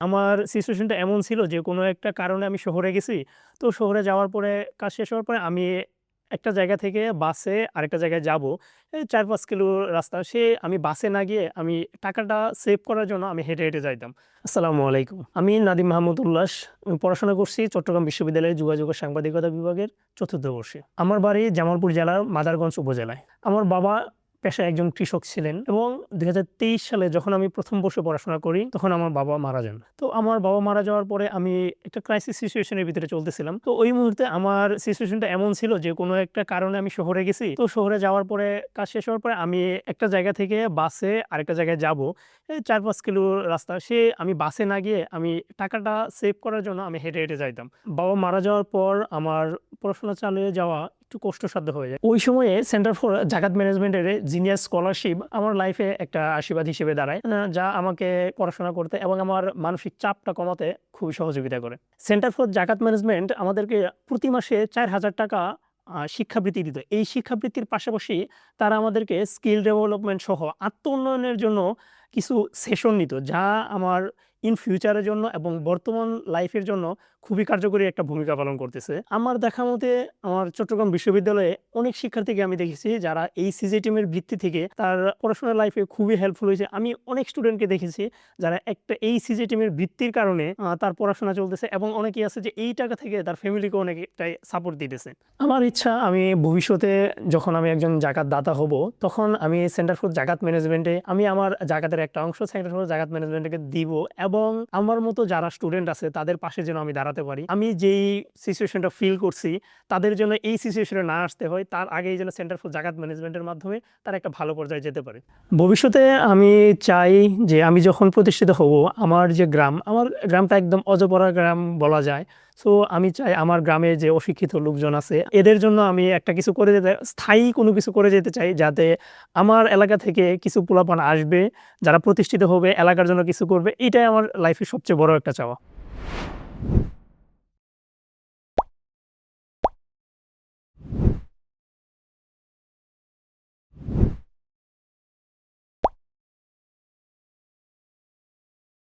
আমার সিচুয়েশনটা এমন ছিল যে কোনো একটা কারণে আমি শহরে গেছি। তো শহরে যাওয়ার পরে কাজ শেষ হওয়ার পরে আমি একটা জায়গা থেকে বাসে আরেকটা জায়গায় যাবো। এই ৪-৫ কিলো রাস্তা। আমি বাসে না গিয়ে আমি টাকাটা সেভ করার জন্য আমি হেঁটে, হেঁটে যাইতাম। আসসালামু আলাইকুম। আমি নাদিম মাহমুদ উল্লাস। আমি পড়াশোনা করছি চট্টগ্রাম বিশ্ববিদ্যালয়ের যোগাযোগ ও সাংবাদিকতা বিভাগের ৪র্থ বর্ষে। আমার বাড়ি জামালপুর জেলার মাদারগঞ্জ উপজেলায়। আমার বাবা পেশায় একজন কৃষক ছিলেন এবং ২০২৩ সালে যখন আমি ১ম বর্ষে পড়াশোনা করি, তখন আমার বাবা মারা যান। তো আমার বাবা মারা যাওয়ার পরে আমি একটা ক্রাইসিস সিচুয়েশন এর ভিতরে চলতেছিলাম। তো ওই মুহূর্তে আমার সিচুয়েশনটা এমন ছিল যে কোনো একটা কারণে আমি শহরে গেছি। তো শহরে যাওয়ার পরে কাজ শেষ হওয়ার পরে আমি একটা জায়গা থেকে বাসে আরেকটা জায়গায় যাবো। এই ৪-৫ কিলো রাস্তা। আমি বাসে না গিয়ে আমি টাকাটা সেভ করার জন্য আমি হেঁটে, হেঁটে যাইতাম। বাবা মারা যাওয়ার পর আমার পড়াশোনা চালিয়ে যাওয়া একটু কষ্টসাধ্য হয়ে যায়। ওই সময়ে সেন্টার ফর জাকাত ম্যানেজমেন্টের জিনিয়াস স্কলারশিপ আমার লাইফে একটা আশীর্বাদ হিসেবে দাঁড়ায়। যা আমাকে পড়াশোনা করতে এবং আমার মানসিক চাপটা কমাতে খুবই সহযোগিতা করে। সেন্টার ফর জাকাত ম্যানেজমেন্ট আমাদেরকে প্রতি মাসে ৳৪,০০০ শিক্ষাবৃত্তি দিত। এই শিক্ষাবৃত্তির পাশাপাশি তারা আমাদেরকে স্কিল ডেভেলপমেন্ট সহ আত্ম-উন্নয়নের জন্য কিছু সেশন নিত, যা আমার ইন ফিউচারের জন্য এবং বর্তমান লাইফের জন্য খুবই কার্যকরী একটা ভূমিকা পালন করতেছে। আমার দেখা মতে আমার চট্টগ্রাম বিশ্ববিদ্যালয়ে অনেক শিক্ষার্থীকে আমি দেখেছি যারা এই সিজিটিএমের ভিত্তি থেকে তার পড়াশোনার লাইফে খুবই হেল্পফুল হয়েছে। আমি অনেক স্টুডেন্টকে দেখেছি যারা একটা এই সিজিটিএমের ভিত্তির কারণে তার পড়াশোনা চলতেছে এবং অনেকেই আছে যে এই টাকা থেকে তার ফ্যামিলিকে অনেকটাই সাপোর্ট দিতেছে। আমার ইচ্ছা আমি ভবিষ্যতে যখন আমি একজন জাকাত দাতা হব, তখন আমি সেন্টার ফর জাকাত ম্যানেজমেন্টে আমি আমার জাকাতের একটা অংশ সেন্টার ফর জাকাত ম্যানেজমেন্টকে দিব এবং আমার মতো যারা স্টুডেন্ট আছে তাদের পাশে যেন আমি দাঁড়াতে পারি। আমি যেই সিচুয়েশনটা ফিল করছি তাদের জন্য এই সিচুয়েশনে না আসতে হয়, তার আগেই যেন সেন্টার ফর জাকাত ম্যানেজমেন্টের মাধ্যমে তারা একটা ভালো পর্যায়ে যেতে পারে। ভবিষ্যতে আমি চাই যে আমি যখন প্রতিষ্ঠিত হব, আমার যে আমার গ্রামটা একদম অজপড়া গ্রাম বলা যায়। সো আমি চাই আমার গ্রামে যে অশিক্ষিত লোকজন আছে এদের জন্য আমি একটা কিছু করে যেতে, স্থায়ী কোনো কিছু করে যেতে চাই, যাতে আমার এলাকা থেকে কিছু পোলাপান আসবে যারা প্রতিষ্ঠিত হবে, এলাকার জন্য কিছু করবে। এটাই আমার লাইফের সবচেয়ে বড় একটা চাওয়া।